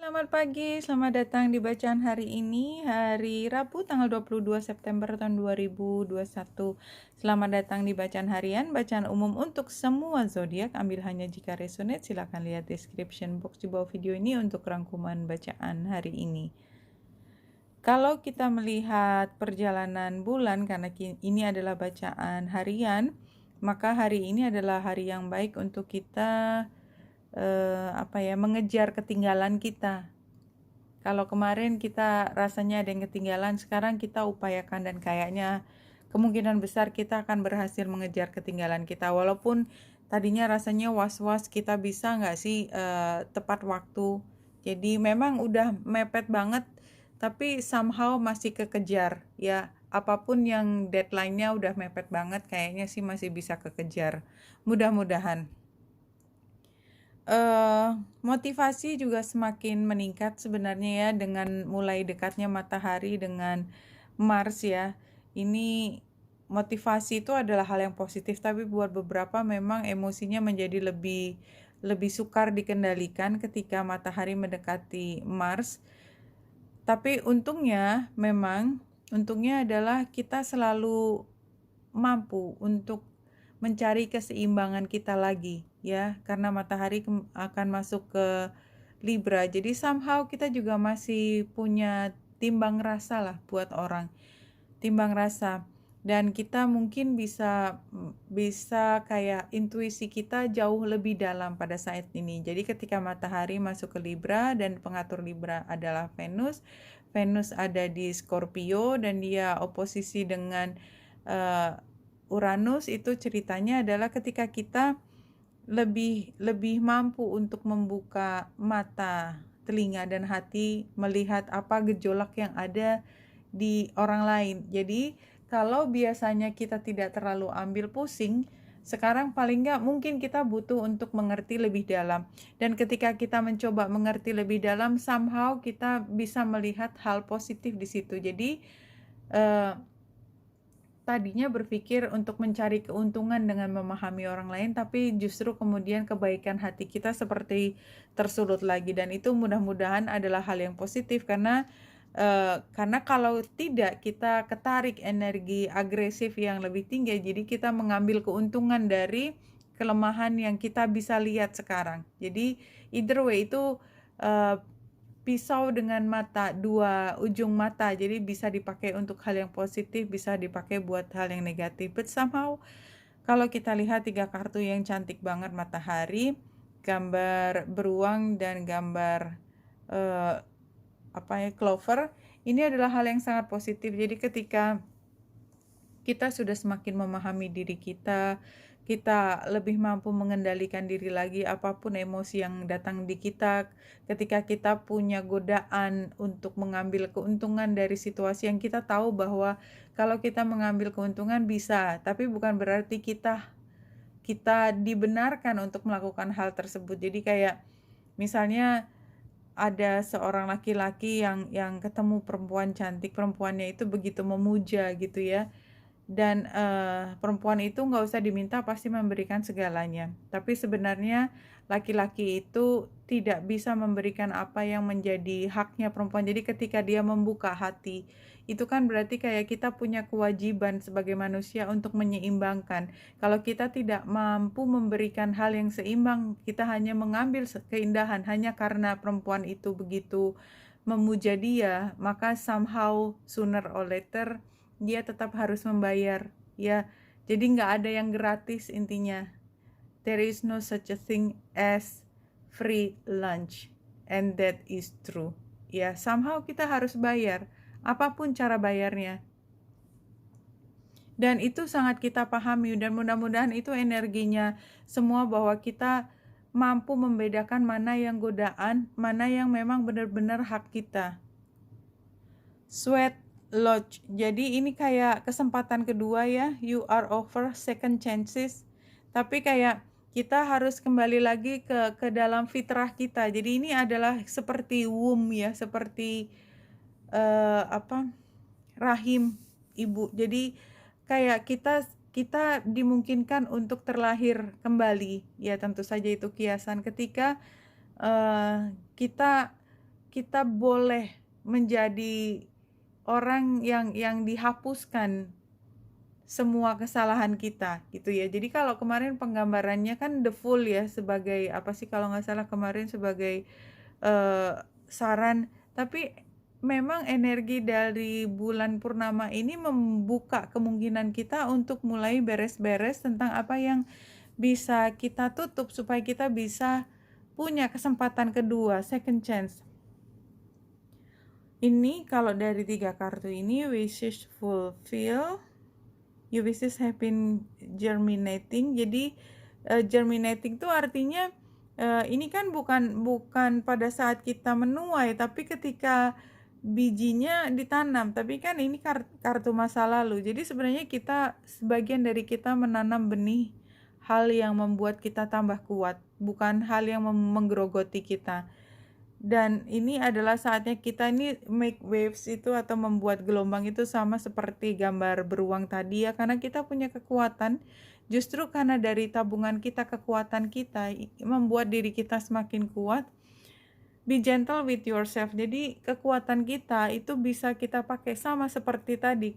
Selamat pagi, selamat datang di bacaan hari ini, hari Rabu tanggal 22 September tahun 2021. Selamat datang di bacaan harian, bacaan umum untuk semua zodiak. Ambil hanya jika resonate, silakan lihat description box di bawah video ini untuk rangkuman bacaan hari ini. Kalau kita melihat perjalanan bulan, karena ini adalah bacaan harian, maka hari ini adalah hari yang baik untuk kita mengejar ketinggalan kita. Kalau kemarin kita rasanya ada yang ketinggalan, sekarang kita upayakan dan kayaknya kemungkinan besar kita akan berhasil mengejar ketinggalan kita. Walaupun tadinya rasanya was-was kita bisa nggak sih tepat waktu. Jadi memang udah mepet banget, tapi somehow masih kekejar ya. Apapun yang deadline-nya udah mepet banget, kayaknya sih masih bisa kekejar. Mudah-mudahan. Motivasi juga semakin meningkat sebenarnya ya dengan mulai dekatnya matahari dengan Mars ya. Ini motivasi itu adalah hal yang positif, tapi buat beberapa memang emosinya menjadi lebih sukar dikendalikan ketika matahari mendekati Mars. Tapi untungnya adalah kita selalu mampu untuk mencari keseimbangan kita lagi ya, karena matahari akan masuk ke Libra. Jadi somehow kita juga masih punya timbang rasa lah buat orang. Timbang rasa. Dan kita mungkin bisa kayak intuisi kita jauh lebih dalam pada saat ini. Jadi ketika matahari masuk ke Libra dan pengatur Libra adalah Venus. Venus ada di Scorpio dan dia oposisi dengan Uranus. Itu ceritanya adalah ketika kita lebih mampu untuk membuka mata, telinga, dan hati melihat apa gejolak yang ada di orang lain. Jadi kalau biasanya kita tidak terlalu ambil pusing, sekarang paling nggak mungkin kita butuh untuk mengerti lebih dalam. Dan ketika kita mencoba mengerti lebih dalam, somehow kita bisa melihat hal positif di situ. Jadi tadinya berpikir untuk mencari keuntungan dengan memahami orang lain, tapi justru kemudian kebaikan hati kita seperti tersulut lagi. Dan itu mudah-mudahan adalah hal yang positif, karena kalau tidak kita ketarik energi agresif yang lebih tinggi, jadi kita mengambil keuntungan dari kelemahan yang kita bisa lihat sekarang. Jadi either way itu pisau dengan dua ujung mata, jadi bisa dipakai untuk hal yang positif, bisa dipakai buat hal yang negatif. But somehow kalau kita lihat 3 kartu yang cantik banget, matahari, gambar beruang, dan gambar clover, ini adalah hal yang sangat positif. Jadi ketika kita sudah semakin memahami diri kita lebih mampu mengendalikan diri lagi apapun emosi yang datang di kita. Ketika kita punya godaan untuk mengambil keuntungan dari situasi yang kita tahu bahwa kalau kita mengambil keuntungan bisa, tapi bukan berarti kita dibenarkan untuk melakukan hal tersebut. Jadi kayak misalnya ada seorang laki-laki yang ketemu perempuan cantik, perempuannya itu begitu memuja gitu ya. Dan perempuan itu nggak usah diminta pasti memberikan segalanya. Tapi sebenarnya laki-laki itu tidak bisa memberikan apa yang menjadi haknya perempuan. Jadi ketika dia membuka hati, itu kan berarti kayak kita punya kewajiban sebagai manusia untuk menyeimbangkan. Kalau kita tidak mampu memberikan hal yang seimbang, kita hanya mengambil keindahan hanya karena perempuan itu begitu memuja dia, maka somehow sooner or later dia tetap harus membayar ya. Jadi nggak ada yang gratis intinya. There is no such a thing as free lunch, and that is true ya. Somehow kita harus bayar, apapun cara bayarnya, dan itu sangat kita pahami. Dan mudah-mudahan itu energinya semua, bahwa kita mampu membedakan mana yang godaan, mana yang memang benar-benar hak kita. Sweat Lodge. Jadi ini kayak kesempatan kedua ya. You are offered second chances. Tapi kayak kita harus kembali lagi ke dalam fitrah kita. Jadi ini adalah seperti womb ya, seperti rahim ibu. Jadi kayak kita dimungkinkan untuk terlahir kembali. Ya tentu saja itu kiasan ketika kita kita boleh menjadi orang yang dihapuskan semua kesalahan kita gitu ya. Jadi kalau kemarin penggambarannya kan the full ya, sebagai apa sih kalau nggak salah kemarin sebagai saran, tapi memang energi dari bulan purnama ini membuka kemungkinan kita untuk mulai beres-beres tentang apa yang bisa kita tutup supaya kita bisa punya kesempatan kedua, second chance. Ini kalau dari 3 kartu ini, wishes fulfill, your wishes have been germinating. Jadi germinating itu artinya ini kan bukan pada saat kita menuai, tapi ketika bijinya ditanam. Tapi kan ini kartu masa lalu. Jadi sebenarnya sebagian dari kita menanam benih hal yang membuat kita tambah kuat, bukan hal yang menggerogoti kita. Dan ini adalah saatnya kita ini make waves itu atau membuat gelombang itu, sama seperti gambar beruang tadi ya, karena kita punya kekuatan. Justru karena dari tabungan kita, kekuatan kita membuat diri kita semakin kuat. Be gentle with yourself. Jadi kekuatan kita itu bisa kita pakai sama seperti tadi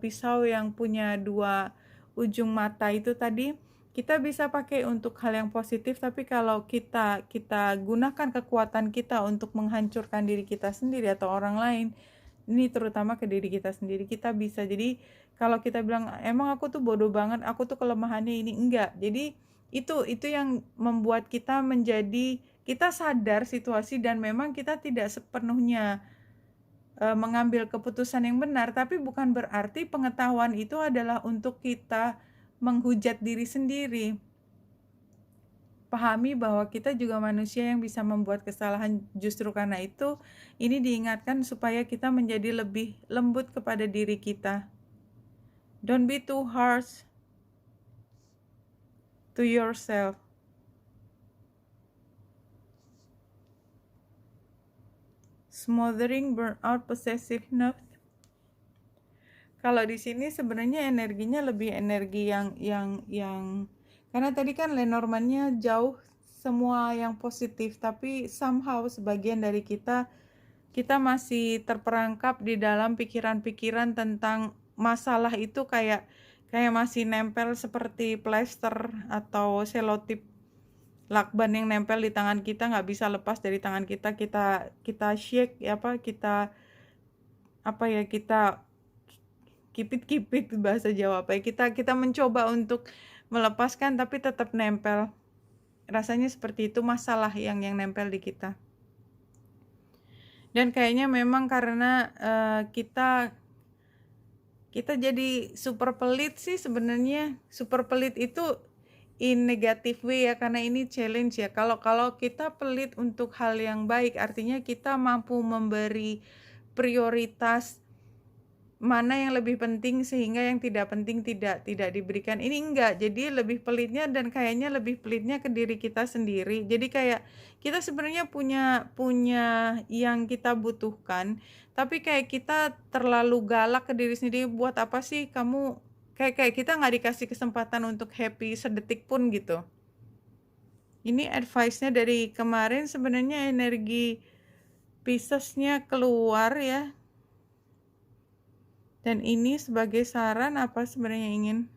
pisau yang punya 2 ujung mata itu tadi. Kita bisa pakai untuk hal yang positif, tapi kalau kita gunakan kekuatan kita untuk menghancurkan diri kita sendiri atau orang lain, ini terutama ke diri kita sendiri, kita bisa. Jadi kalau kita bilang emang aku tuh bodoh banget, aku tuh kelemahannya ini, enggak. Jadi itu yang membuat kita kita sadar situasi, dan memang kita tidak sepenuhnya mengambil keputusan yang benar, tapi bukan berarti pengetahuan itu adalah untuk kita menghujat diri sendiri. Pahami bahwa kita juga manusia yang bisa membuat kesalahan. Justru karena itu ini diingatkan supaya kita menjadi lebih lembut kepada diri kita. Don't be too harsh to yourself. Smothering burnout possessiveness. Kalau di sini sebenarnya energinya lebih energi yang karena tadi kan Lenormandnya jauh semua yang positif, tapi somehow sebagian dari kita masih terperangkap di dalam pikiran-pikiran tentang masalah itu, kayak masih nempel seperti plester atau selotip lakban yang nempel di tangan kita, nggak bisa lepas dari tangan kita. Kita shake kita kipit bahasa Jawa kita mencoba untuk melepaskan tapi tetap nempel. Rasanya seperti itu masalah yang nempel di kita. Dan kayaknya memang karena kita jadi super pelit sih sebenarnya. Super pelit itu in negative way ya, karena ini challenge ya. Kalau kita pelit untuk hal yang baik, artinya kita mampu memberi prioritas mana yang lebih penting sehingga yang tidak penting tidak diberikan. Ini enggak. Jadi lebih pelitnya, dan kayaknya lebih pelitnya ke diri kita sendiri. Jadi kayak kita sebenarnya punya yang kita butuhkan, tapi kayak kita terlalu galak ke diri sendiri. Buat apa sih kamu, kayak kita nggak dikasih kesempatan untuk happy sedetik pun gitu. Ini advice-nya dari kemarin. Sebenarnya energi Pisces-nya keluar ya. Dan ini sebagai saran apa sebenarnya ingin?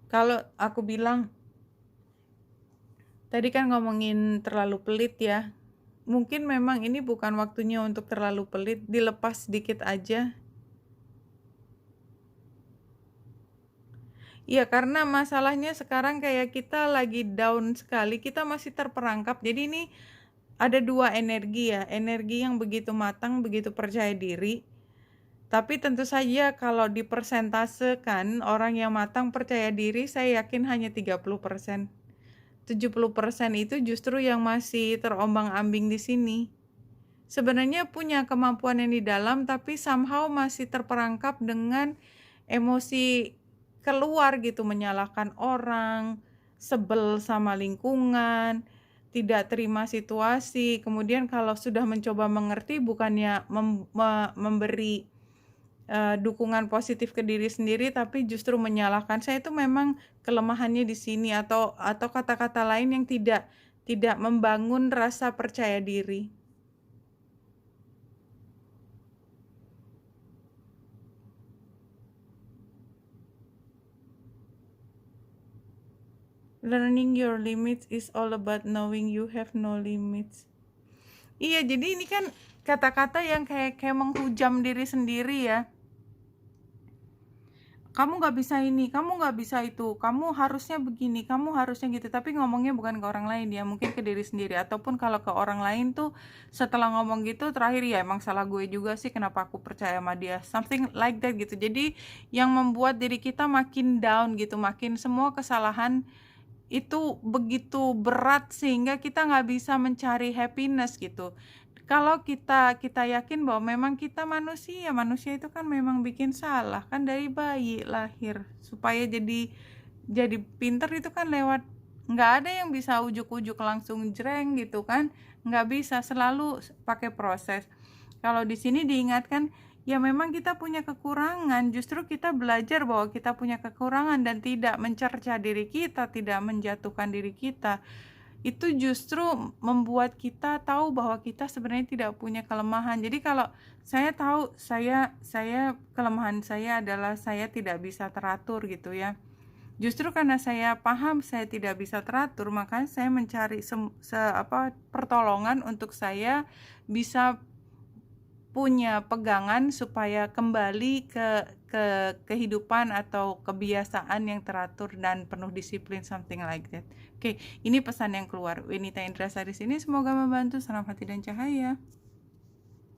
Kalau aku bilang, tadi kan ngomongin terlalu pelit ya. Mungkin memang ini bukan waktunya untuk terlalu pelit, dilepas sedikit aja. Iya, karena masalahnya sekarang kayak kita lagi down sekali, kita masih terperangkap. Jadi ini ada 2 energi ya, energi yang begitu matang, begitu percaya diri. Tapi tentu saja kalau dipersentasekan, orang yang matang percaya diri saya yakin hanya 30%. 70% itu justru yang masih terombang-ambing di sini. Sebenarnya punya kemampuan yang di dalam, tapi somehow masih terperangkap dengan emosi keluar gitu, menyalahkan orang, sebel sama lingkungan, tidak terima situasi. Kemudian kalau sudah mencoba mengerti, bukannya memberi dukungan positif ke diri sendiri, tapi justru menyalahkan. Saya itu memang kelemahannya di sini, atau kata-kata lain yang tidak tidak membangun rasa percaya diri. Learning your limits is all about knowing you have no limits. Iya, jadi ini kan kata-kata yang kayak menghujam diri sendiri ya. Kamu nggak bisa ini, kamu nggak bisa itu, kamu harusnya begini, kamu harusnya gitu. Tapi ngomongnya bukan ke orang lain ya, mungkin ke diri sendiri. Ataupun kalau ke orang lain tuh setelah ngomong gitu terakhir ya emang salah gue juga sih, kenapa aku percaya sama dia, something like that gitu. Jadi yang membuat diri kita makin down gitu, makin semua kesalahan itu begitu berat sehingga kita nggak bisa mencari happiness gitu. Kalau kita yakin bahwa memang kita manusia itu kan memang bikin salah kan dari bayi lahir, supaya jadi pinter itu kan lewat, nggak ada yang bisa ujuk-ujuk langsung jreng gitu kan, nggak bisa, selalu pakai proses. Kalau di sini diingatkan ya memang kita punya kekurangan, justru kita belajar bahwa kita punya kekurangan dan tidak mencerca diri kita, tidak menjatuhkan diri kita. Itu justru membuat kita tahu bahwa kita sebenarnya tidak punya kelemahan. Jadi kalau saya tahu saya kelemahan saya adalah saya tidak bisa teratur gitu ya. Justru karena saya paham saya tidak bisa teratur, maka saya mencari pertolongan untuk saya bisa punya pegangan supaya kembali ke kehidupan atau kebiasaan yang teratur dan penuh disiplin, something like that. Oke, ini pesan yang keluar. Winita Indrasari sini semoga membantu. Salam hati dan cahaya.